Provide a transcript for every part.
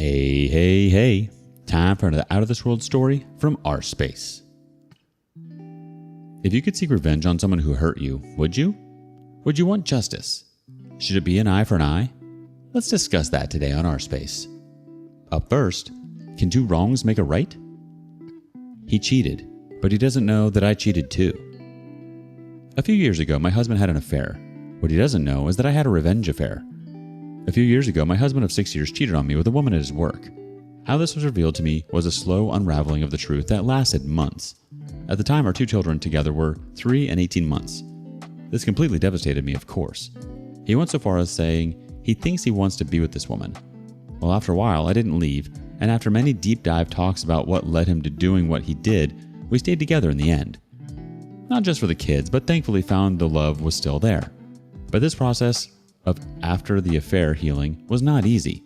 Hey, hey, hey. Time for another out-of-this-world story from rSpace. If you could seek revenge on someone who hurt you, would you? Would you want justice? Should it be an eye for an eye? Let's discuss that today on rSpace. Up first, can two wrongs make a right? He cheated, but he doesn't know that I cheated too. A few years ago, my husband had an affair. What he doesn't know is that I had a revenge affair. A few years ago, my husband of 6 years cheated on me with a woman at his work. How this was revealed to me was a slow unraveling of the truth that lasted months. At the time, our two children together were 3 and 18 months. This completely devastated me, of course. He went so far as saying he thinks he wants to be with this woman. Well, after a while, I didn't leave, and after many deep dive talks about what led him to doing what he did, we stayed together in the end. Not just for the kids, but thankfully found the love was still there. But this process of after the affair healing was not easy.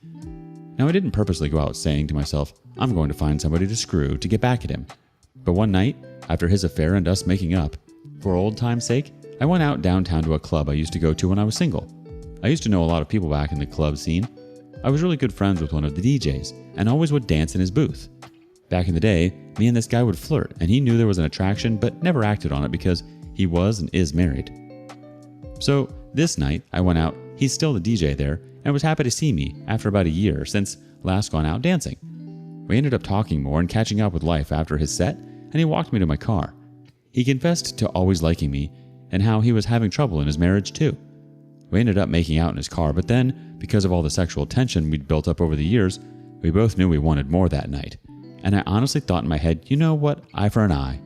Now, I didn't purposely go out saying to myself, I'm going to find somebody to screw to get back at him. But one night, after his affair and us making up, for old time's sake, I went out downtown to a club I used to go to when I was single. I used to know a lot of people back in the club scene. I was really good friends with one of the DJs and always would dance in his booth. Back in the day, me and this guy would flirt, and he knew there was an attraction but never acted on it because he was and is married. So this night, I went out. He's still the DJ there and was happy to see me after about a year since last gone out dancing. We ended up talking more and catching up with life after his set, and he walked me to my car. He confessed to always liking me and how he was having trouble in his marriage too. We ended up making out in his car, but then, because of all the sexual tension we'd built up over the years, we both knew we wanted more that night. And I honestly thought in my head, you know what, eye for an eye,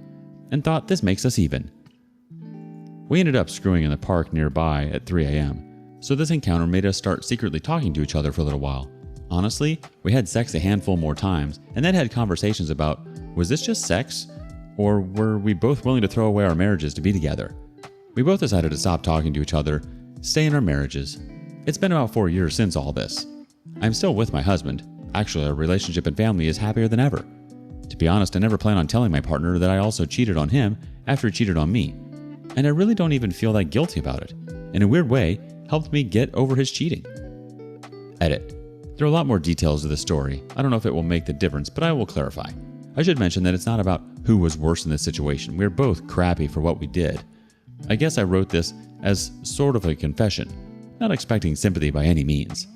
and thought this makes us even. We ended up screwing in the park nearby at 3 a.m., so this encounter made us start secretly talking to each other for a little while. Honestly, we had sex a handful more times, and then had conversations about, was this just sex? Or were we both willing to throw away our marriages to be together? We both decided to stop talking to each other, stay in our marriages. It's been about 4 years since all this. I'm still with my husband. Actually, our relationship and family is happier than ever. To be honest, I never plan on telling my partner that I also cheated on him after he cheated on me. And I really don't even feel that guilty about it. In a weird way, helped me get over his cheating. Edit. There are a lot more details to the story. I don't know if it will make the difference, but I will clarify. I should mention that it's not about who was worse in this situation. We're both crappy for what we did. I guess I wrote this as sort of a confession, not expecting sympathy by any means.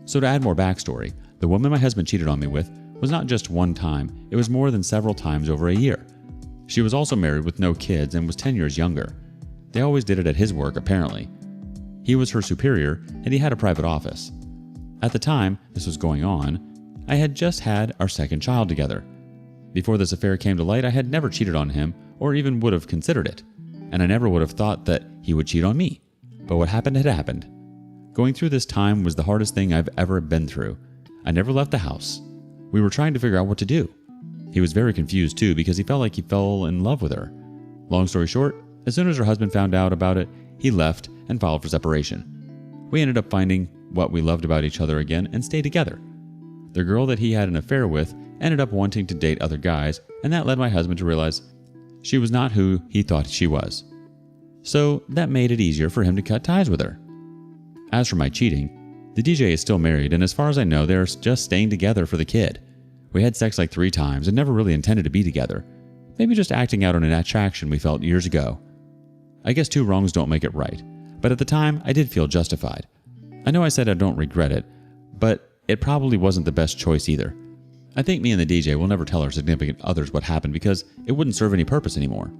So to add more backstory, the woman my husband cheated on me with was not just one time, it was more than several times over a year. She was also married with no kids and was 10 years younger. They always did it at his work, apparently. He was her superior, and he had a private office. At the time this was going on, I had just had our second child together. Before this affair came to light, I had never cheated on him or even would have considered it, and I never would have thought that he would cheat on me. But what happened had happened. Going through this time was the hardest thing I've ever been through. I never left the house. We were trying to figure out what to do. He was very confused too because he felt like he fell in love with her. Long story short, as soon as her husband found out about it, he left and filed for separation. We ended up finding what we loved about each other again and stayed together. The girl that he had an affair with ended up wanting to date other guys, and that led my husband to realize she was not who he thought she was. So that made it easier for him to cut ties with her. As for my cheating, the DJ is still married, and as far as I know, they're just staying together for the kid. We had sex like 3 times and never really intended to be together. Maybe just acting out on an attraction we felt years ago. I guess 2 wrongs don't make it right, but at the time I did feel justified. I know I said I don't regret it, but it probably wasn't the best choice either. I think me and the DJ will never tell our significant others what happened because it wouldn't serve any purpose anymore.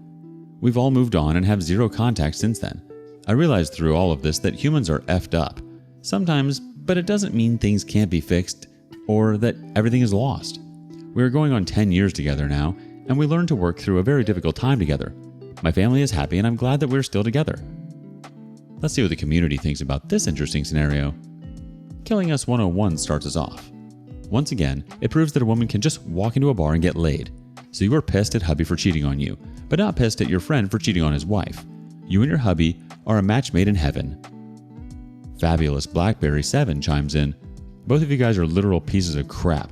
We've all moved on and have 0 contact since then. I realized through all of this that humans are effed up. Sometimes, but it doesn't mean things can't be fixed or that everything is lost. We are going on 10 years together now, and we learned to work through a very difficult time together. My family is happy, and I'm glad that we're still together. Let's see what the community thinks about this interesting scenario. Killing Us 101 starts us off. Once again, it proves that a woman can just walk into a bar and get laid. So you are pissed at hubby for cheating on you, but not pissed at your friend for cheating on his wife. You and your hubby are a match made in heaven. Fabulous Blackberry 7 chimes in, both of you guys are literal pieces of crap.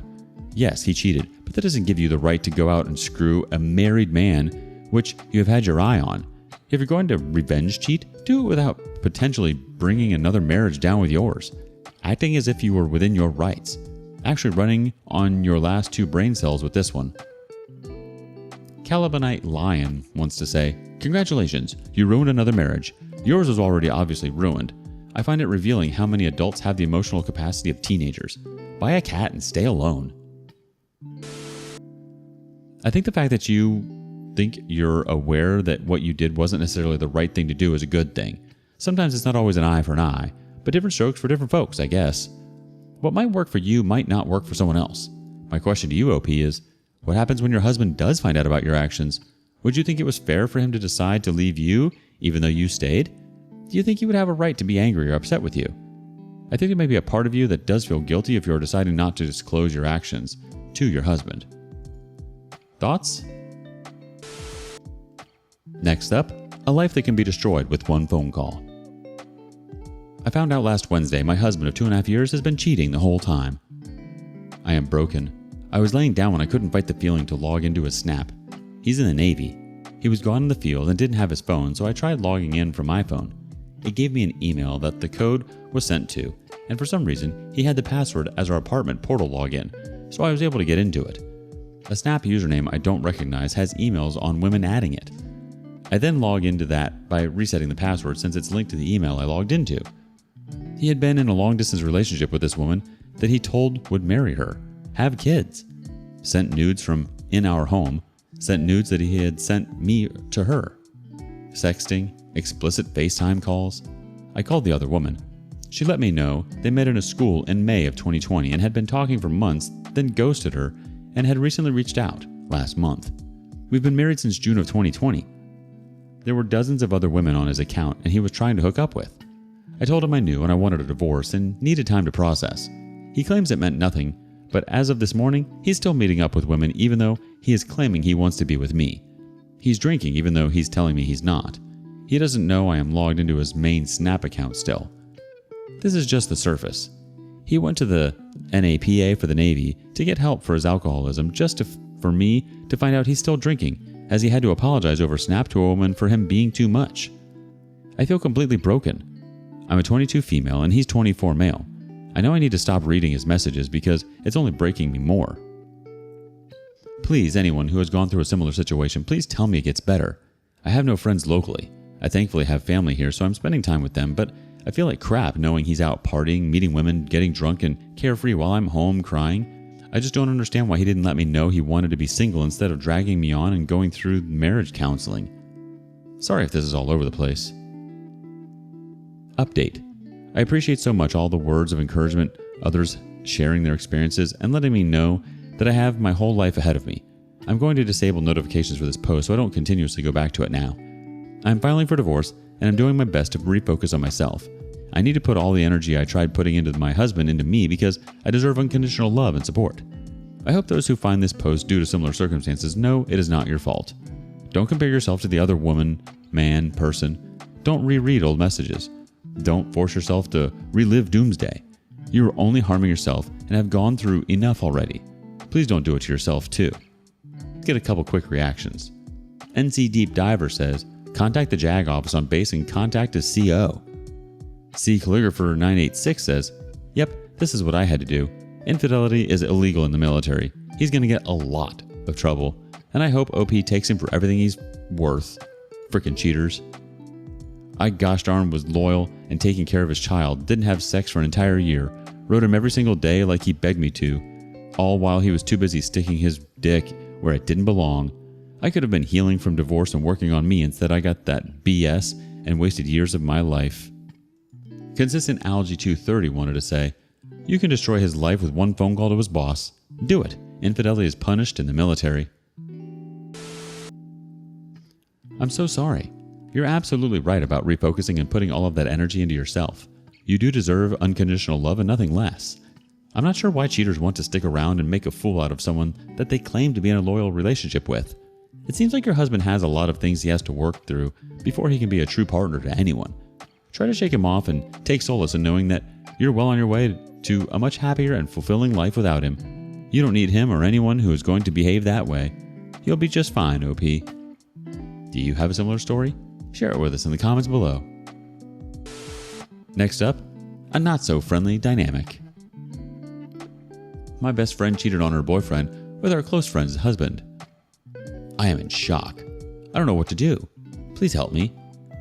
Yes, he cheated, but that doesn't give you the right to go out and screw a married man, which you have had your eye on. If you're going to revenge cheat, do it without potentially bringing another marriage down with yours, acting as if you were within your rights. Actually running on your last 2 brain cells with this one. Calibonite Lion wants to say, "Congratulations, you ruined another marriage. Yours was already obviously ruined. I find it revealing how many adults have the emotional capacity of teenagers. Buy a cat and stay alone." I think the fact that you think you're aware that what you did wasn't necessarily the right thing to do is a good thing. Sometimes it's not always an eye for an eye, but different strokes for different folks, I guess. What might work for you might not work for someone else. My question to you, OP, is what happens when your husband does find out about your actions? Would you think it was fair for him to decide to leave you even though you stayed? Do you think he would have a right to be angry or upset with you? I think there may be a part of you that does feel guilty if you're deciding not to disclose your actions to your husband. Thoughts? Next up, a life that can be destroyed with one phone call. I found out last Wednesday my husband of 2.5 years has been cheating the whole time. I am broken. I was laying down when I couldn't fight the feeling to log into his Snap. He's in the Navy. He was gone in the field and didn't have his phone, so I tried logging in from my phone. It gave me an email that the code was sent to, and for some reason, he had the password as our apartment portal login, so I was able to get into it. A Snap username I don't recognize has emails on women adding it. I then log into that by resetting the password since it's linked to the email I logged into. He had been in a long-distance relationship with this woman that he told would marry her, have kids, sent nudes from in our home, sent nudes that he had sent me to her, sexting, explicit FaceTime calls. I called the other woman. She let me know they met in a school in May of 2020 and had been talking for months, then ghosted her and had recently reached out last month. We've been married since June of 2020. There were dozens of other women on his account and he was trying to hook up with. I told him I knew and I wanted a divorce and needed time to process. He claims it meant nothing, but as of this morning, he's still meeting up with women even though he is claiming he wants to be with me. He's drinking even though he's telling me he's not. He doesn't know I am logged into his main Snap account still. This is just the surface. He went to the NAPA for the Navy to get help for his alcoholism for me to find out he's still drinking, as he had to apologize over Snap to a woman for him being too much. I feel completely broken. I'm a 22 female and he's 24 male. I know I need to stop reading his messages because it's only breaking me more. Please, anyone who has gone through a similar situation, please tell me it gets better. I have no friends locally. I thankfully have family here, so I'm spending time with them, but I feel like crap knowing he's out partying, meeting women, getting drunk, and carefree while I'm home crying. I just don't understand why he didn't let me know he wanted to be single instead of dragging me on and going through marriage counseling. Sorry if this is all over the place. Update. I appreciate so much all the words of encouragement, others sharing their experiences, and letting me know that I have my whole life ahead of me. I'm going to disable notifications for this post so I don't continuously go back to it now. I'm filing for divorce, and I'm doing my best to refocus on myself. I need to put all the energy I tried putting into my husband into me because I deserve unconditional love and support. I hope those who find this post due to similar circumstances know it is not your fault. Don't compare yourself to the other woman, man, person. Don't reread old messages. Don't force yourself to relive doomsday. You are only harming yourself and have gone through enough already. Please don't do it to yourself too. Let's get a couple quick reactions. NC Deep Diver says, contact the JAG office on base and contact his CO. C Calligrapher 986 says, yep, this is what I had to do. Infidelity is illegal in the military. He's going to get a lot of trouble, and I hope OP takes him for everything he's worth. Frickin' cheaters. I gosh darn was loyal and taking care of his child, didn't have sex for an entire year, wrote him every single day like he begged me to, all while he was too busy sticking his dick where it didn't belong. I could have been healing from divorce and working on me. Instead, I got that BS and wasted years of my life. Consistent Algae 230 wanted to say, you can destroy his life with one phone call to his boss. Do it. Infidelity is punished in the military. I'm so sorry. You're absolutely right about refocusing and putting all of that energy into yourself. You do deserve unconditional love and nothing less. I'm not sure why cheaters want to stick around and make a fool out of someone that they claim to be in a loyal relationship with. It seems like your husband has a lot of things he has to work through before he can be a true partner to anyone. Try to shake him off and take solace in knowing that you're well on your way to a much happier and fulfilling life without him. You don't need him or anyone who is going to behave that way. You'll be just fine, OP. Do you have a similar story? Share it with us in the comments below. Next up, a not-so-friendly dynamic. My best friend cheated on her boyfriend with our close friend's husband. I am in shock. I don't know what to do. Please help me.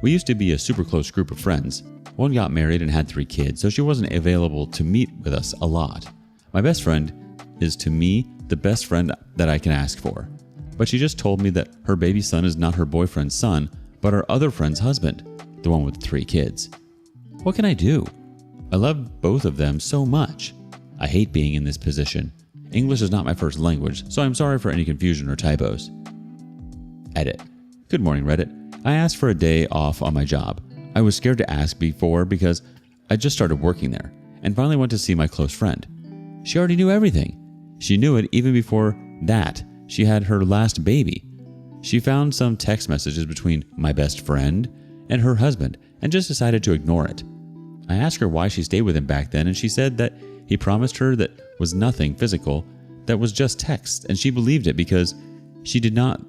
We used to be a super close group of friends. One got married and had 3 kids, so she wasn't available to meet with us a lot. My best friend is to me the best friend that I can ask for. But she just told me that her baby son is not her boyfriend's son, but her other friend's husband, the one with 3 kids. What can I do? I love both of them so much. I hate being in this position. English is not my first language, so I'm sorry for any confusion or typos. Edit. Good morning, Reddit. I asked for a day off on my job. I was scared to ask before because I just started working there and finally went to see my close friend. She already knew everything. She knew it even before that she had her last baby. She found some text messages between my best friend and her husband and just decided to ignore it. I asked her why she stayed with him back then, and she said that he promised her that was nothing physical, that was just text, and she believed it because she did not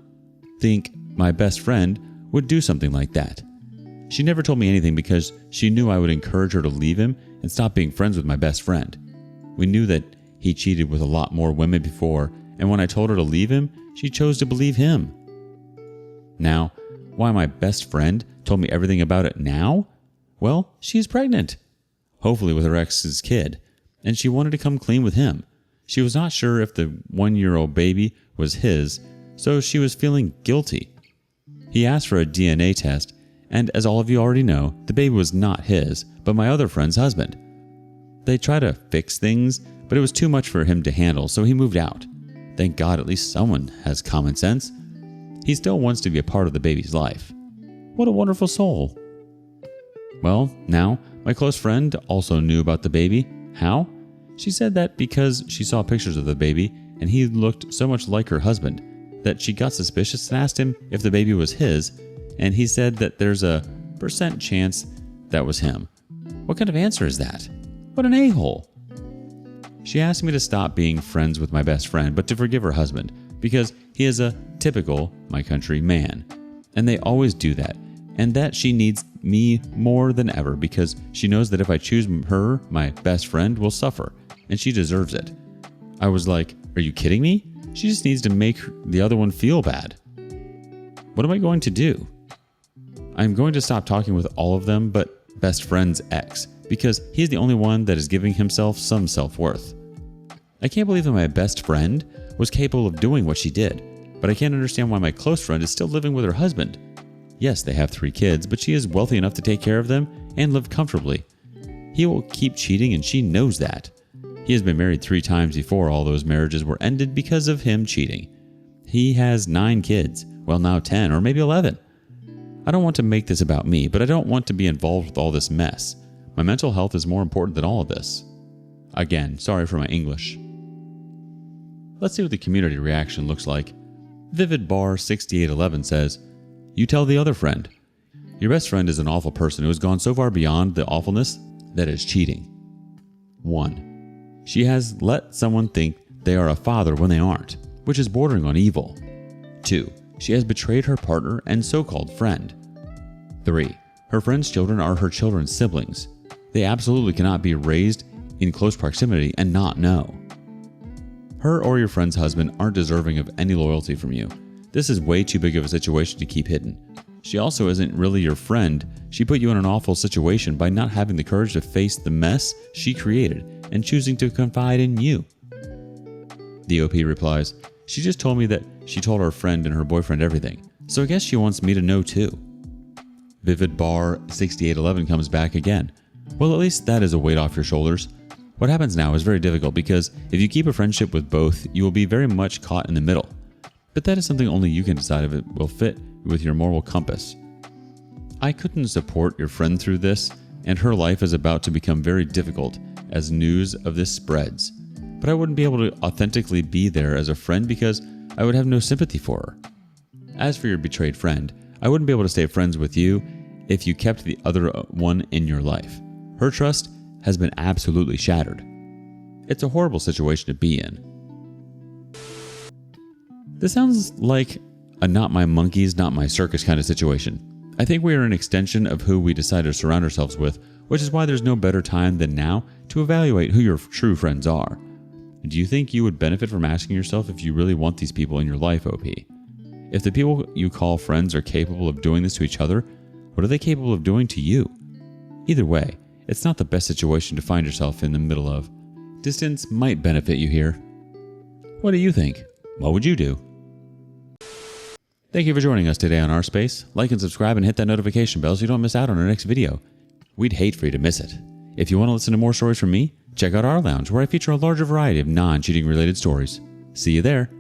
think my best friend would do something like that. She never told me anything because she knew I would encourage her to leave him and stop being friends with my best friend. We knew that he cheated with a lot more women before, and when I told her to leave him, she chose to believe him. Now, why my best friend told me everything about it now? Well, she's pregnant. Hopefully with her ex's kid, and she wanted to come clean with him. She was not sure if the 1-year-old baby was his, so she was feeling guilty. He asked for a DNA test, and as all of you already know, the baby was not his, but my other friend's husband. They tried to fix things, but it was too much for him to handle, so he moved out. Thank God at least someone has common sense. He still wants to be a part of the baby's life. What a wonderful soul. Well, now, my close friend also knew about the baby. How? She said that because she saw pictures of the baby and he looked so much like her husband that she got suspicious and asked him if the baby was his, and he said that there's a % chance that was him. What kind of answer is that? What an a-hole. She asked me to stop being friends with my best friend, but to forgive her husband, because he is a typical, my country, man. And they always do that. And that she needs me more than ever because she knows that if I choose her, my best friend will suffer, and she deserves it. I was like, are you kidding me? She just needs to make the other one feel bad. What am I going to do? I'm going to stop talking with all of them but best friend's ex, because he's the only one that is giving himself some self-worth. I can't believe that my best friend was capable of doing what she did, but I can't understand why my close friend is still living with her husband. Yes, they have 3 kids, but she is wealthy enough to take care of them and live comfortably. He will keep cheating, and she knows that. He has been married 3 times before all those marriages were ended because of him cheating. He has 9 kids, well now 10 or maybe 11. I don't want to make this about me, but I don't want to be involved with all this mess. My mental health is more important than all of this. Again, sorry for my English. Let's see what the community reaction looks like. VividBar6811 says, you tell the other friend. Your best friend is an awful person who has gone so far beyond the awfulness that is cheating. 1. She has let someone think they are a father when they aren't, which is bordering on evil. 2. She has betrayed her partner and so-called friend. 3. Her friend's children are her children's siblings. They absolutely cannot be raised in close proximity and not know. Her or your friend's husband aren't deserving of any loyalty from you. This is way too big of a situation to keep hidden. She also isn't really your friend. She put you in an awful situation by not having the courage to face the mess she created and choosing to confide in you. The OP replies, she just told me that she told her friend and her boyfriend everything, so I guess she wants me to know too. VividBar6811 comes back again. Well, at least that is a weight off your shoulders. What happens now is very difficult because if you keep a friendship with both, you will be very much caught in the middle. But that is something only you can decide if it will fit with your moral compass. I couldn't support your friend through this, and her life is about to become very difficult as news of this spreads. But I wouldn't be able to authentically be there as a friend because I would have no sympathy for her. As for your betrayed friend, I wouldn't be able to stay friends with you if you kept the other one in your life. Her trust has been absolutely shattered. It's a horrible situation to be in. This sounds like a not my monkeys, not my circus kind of situation. I think we are an extension of who we decide to surround ourselves with, which is why there's no better time than now to evaluate who your true friends are. Do you think you would benefit from asking yourself if you really want these people in your life, OP? If the people you call friends are capable of doing this to each other, what are they capable of doing to you? Either way, it's not the best situation to find yourself in the middle of. Distance might benefit you here. What do you think? What would you do? Thank you for joining us today on rSpace. Like and subscribe and hit that notification bell so you don't miss out on our next video. We'd hate for you to miss it. If you want to listen to more stories from me, check out our lounge where I feature a larger variety of non-cheating related stories. See you there.